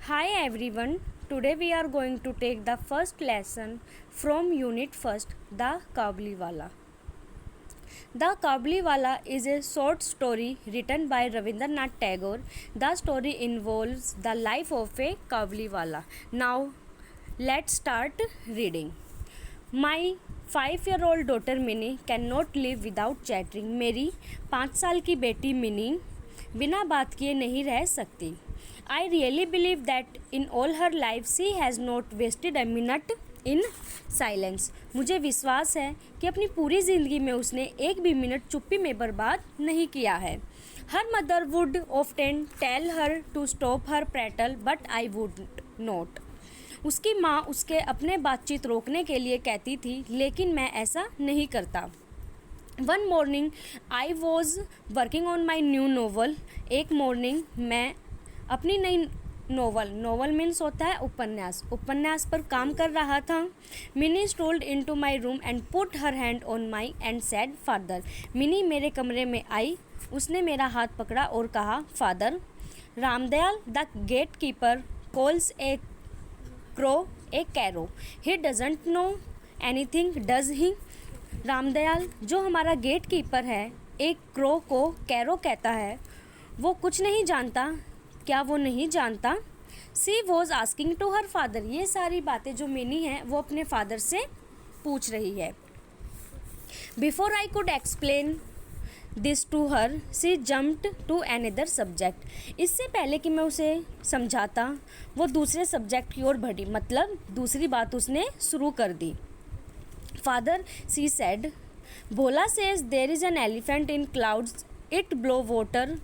Hi everyone, today we are going to take the first lesson from Unit 1st, The Kabuliwala. The Kabuliwala is a short story written by Rabindranath Tagore. The story involves the life of a Kabuliwala. Now, let's start reading. My 5-year-old daughter Minnie cannot live without chattering. मेरी 5 साल की बेटी mini बिना बात किए नहीं रह सकती. I really believe that in all her life she has not wasted a minute in silence. मुझे विश्वास है कि अपनी पूरी ज़िंदगी में उसने एक भी मिनट चुप्पी में बर्बाद नहीं किया है. Her mother would often tell her to stop her prattle, but I would not. उसकी माँ उसके अपने बातचीत रोकने के लिए कहती थी, लेकिन मैं ऐसा नहीं करता. One morning I was working on my new novel. एक मॉर्निंग मैं अपनी नई नोवेल मीन्स होता है उपन्यास पर काम कर रहा था. Mini strolled into my room and put her hand on my and said father. Mini मेरे कमरे में आई, उसने मेरा हाथ पकड़ा और कहा father. Ramdayal the gatekeeper calls a crow a krow. He doesn't know anything does he. Ramdayal जो हमारा गेट कीपर है एक क्रो को कैरो कहता है, वो कुछ नहीं जानता. क्या वो नहीं जानता? She was asking to her father. ये सारी बातें जो मिनी है वो अपने फादर से पूछ रही है. Before I could explain this to her she jumped to another subject. इससे पहले कि मैं उसे समझाता वो दूसरे सब्जेक्ट की ओर बढ़ी, मतलब दूसरी बात उसने शुरू कर दी. Father she said, Bhola says there is an elephant in clouds, it blow water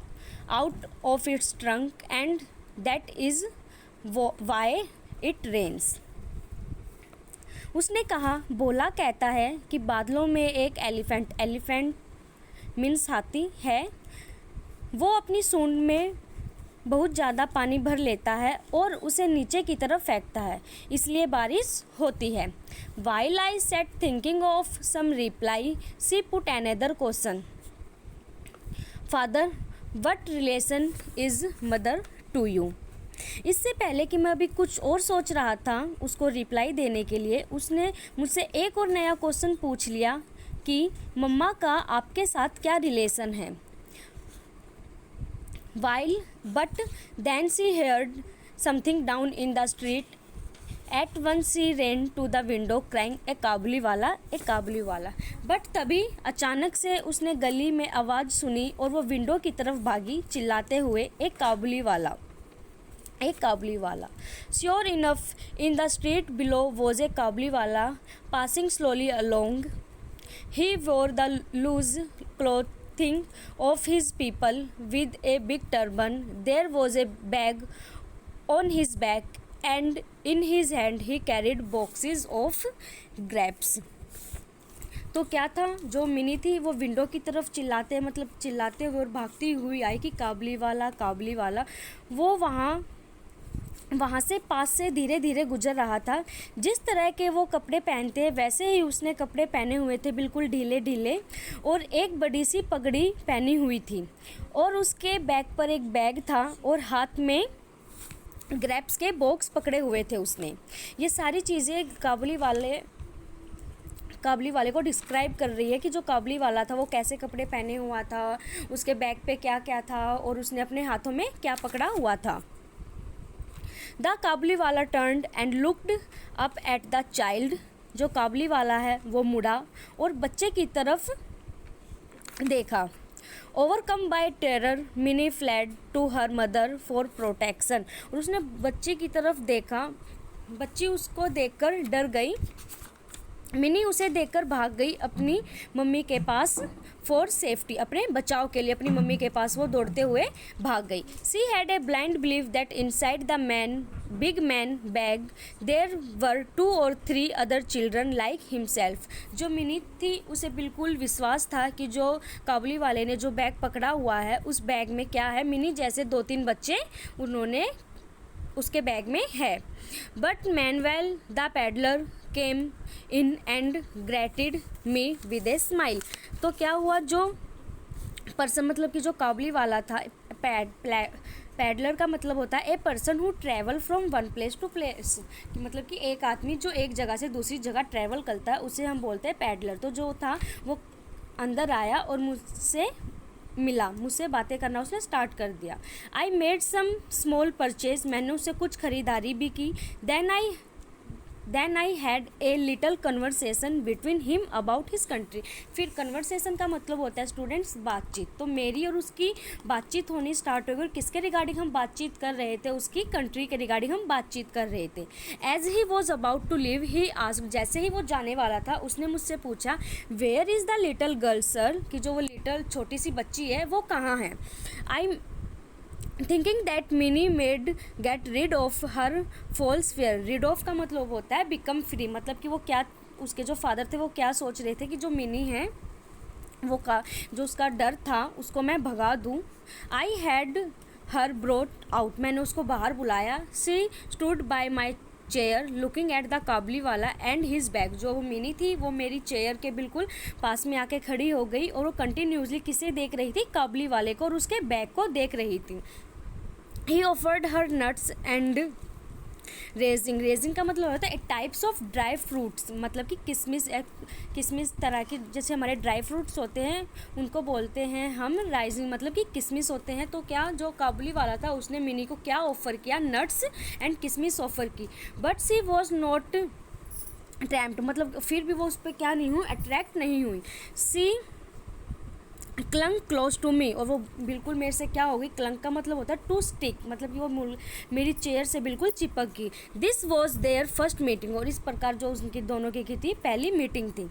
out of its trunk and that is why it rains. उसने कहा भोला कहता है कि बादलों में एक एलिफेंट मीन्स हाथी है, वो अपनी सूंड में बहुत ज़्यादा पानी भर लेता है और उसे नीचे की तरफ फेंकता है, इसलिए बारिश होती है. While I sat thinking of some reply, she put another question. Father, what relation is mother to you. इससे पहले कि मैं अभी कुछ और सोच रहा था उसको रिप्लाई देने के लिए, उसने मुझसे एक और नया क्वेश्चन पूछ लिया कि मम्मा का आपके साथ क्या रिलेशन है. While but then she heard something down in the street. At once she ran to the window crying a Kabuliwala. But तभी अचानक से उसने गली में आवाज़ सुनी और वो विंडो की तरफ भागी चिल्लाते हुए एक Kabuliwala. Sure enough in the street below was a Kabuliwala passing slowly along. He wore the loose clothing of his people with a big turban. There was a bag on his back and in his hand he carried boxes of grapes. तो क्या था, जो मिनी थी वो window की तरफ चिल्लाते हुए और भागती हुई आई कि काबुलीवाला. वो वहाँ से पास से धीरे धीरे गुजर रहा था. जिस तरह के वो कपड़े पहनते हैं वैसे ही उसने कपड़े पहने हुए थे, बिल्कुल ढीले और एक बड़ी सी पगड़ी पहनी हुई थी और उसके बैक पर एक बैग था और हाथ में ग्रेप्स के बॉक्स पकड़े हुए थे उसने. ये सारी चीज़ें काबुलीवाले को डिस्क्राइब कर रही है कि जो काबुलीवाला था वो कैसे कपड़े पहने हुआ था, उसके बैग पे क्या क्या था और उसने अपने हाथों में क्या पकड़ा हुआ था. The Kabuliwala turned and looked up at the child. जो काबुलीवाला है वो मुड़ा और बच्चे की तरफ देखा. Overcome by terror Mini fled to her mother for protection. और उसने बच्चे की तरफ देखा, बच्ची उसको देखकर डर गई. मिनी उसे देखकर भाग गई अपनी मम्मी के पास फॉर सेफ्टी. अपने बचाव के लिए अपनी मम्मी के पास वो दौड़ते हुए भाग गई. She had a blind belief that inside the big man bag there were 2 or 3 other children like himself. जो मिनी थी उसे बिल्कुल विश्वास था कि जो काबुलीवाले ने जो बैग पकड़ा हुआ है उस बैग में क्या है, मिनी जैसे 2-3 बच्चे उन्होंने उसके बैग में है. But Manuel the pedlar came in and greeted me with a smile. तो क्या हुआ, जो पर्सन मतलब कि जो काबुलीवाला था पैडलर का मतलब होता है a person who travel from one place to place, कि मतलब कि एक आदमी जो एक जगह से दूसरी जगह ट्रैवल करता है उसे हम बोलते हैं पैडलर। तो जो था वो अंदर आया और मुझसे मिला, मुझसे बातें करना उसने स्टार्ट कर दिया। I made some small purchase, मैंने उससे कुछ ख़रीदारी भी की। Then I had a little conversation between him about his country. फिर कन्वर्सेशन का मतलब होता है स्टूडेंट्स बातचीत। तो मेरी और उसकी बातचीत होनी स्टार्ट हो गई। किसके रिगार्डिंग हम बातचीत कर रहे थे? उसकी कंट्री के रिगार्डिंग हम बातचीत कर रहे थे। As he was about to leave he asked, जैसे ही वो जाने वाला था उसने मुझसे पूछा where is the little girl sir, कि जो वो लिटल छोटी सी बच्ची है वो कहाँ है। I thinking that Mini made get rid of her false fear. Rid of का मतलब होता है बिकम फ्री, मतलब कि वो क्या, उसके जो फादर थे वो क्या सोच रहे थे कि जो मिनी है वो का जो उसका डर था उसको मैं भगा दूँ। I had her brought out, मैंने उसको बाहर बुलाया। She stood by my chair looking at the Kabuliwala and his bag. जो वो मिनी थी वो मेरी चेयर के बिल्कुल पास में आके खड़ी हो गई और वो कंटिन्यूसली किसे देख रही थी? काबली वाले को और उसके बैग को देख रही थी। ही offered her nuts and raising. Raising का मतलब होता है टाइप्स ऑफ ड्राई फ्रूट्स, मतलब कि किशमिश तरह की, जैसे हमारे ड्राई फ्रूट्स होते हैं उनको बोलते हैं हम राइजिंग, मतलब कि किशमिश होते हैं। तो क्या जो काबुली वाला था उसने मिनी को क्या ऑफ़र किया? नट्स एंड किशमिश ऑफ़र की। But she was not attract, मतलब फिर भी वो उस पर क्या नहीं हुई? अट्रैक्ट नहीं हुई। सी क्लंग क्लोज टू मी, और वो बिल्कुल मेरे से क्या हो गई? क्लंग का मतलब होता है टू स्टिक, मतलब कि वो मेरी चेयर से बिल्कुल चिपक गई। This was their first meeting, और इस प्रकार जो उनकी दोनों की थी पहली मीटिंग थी।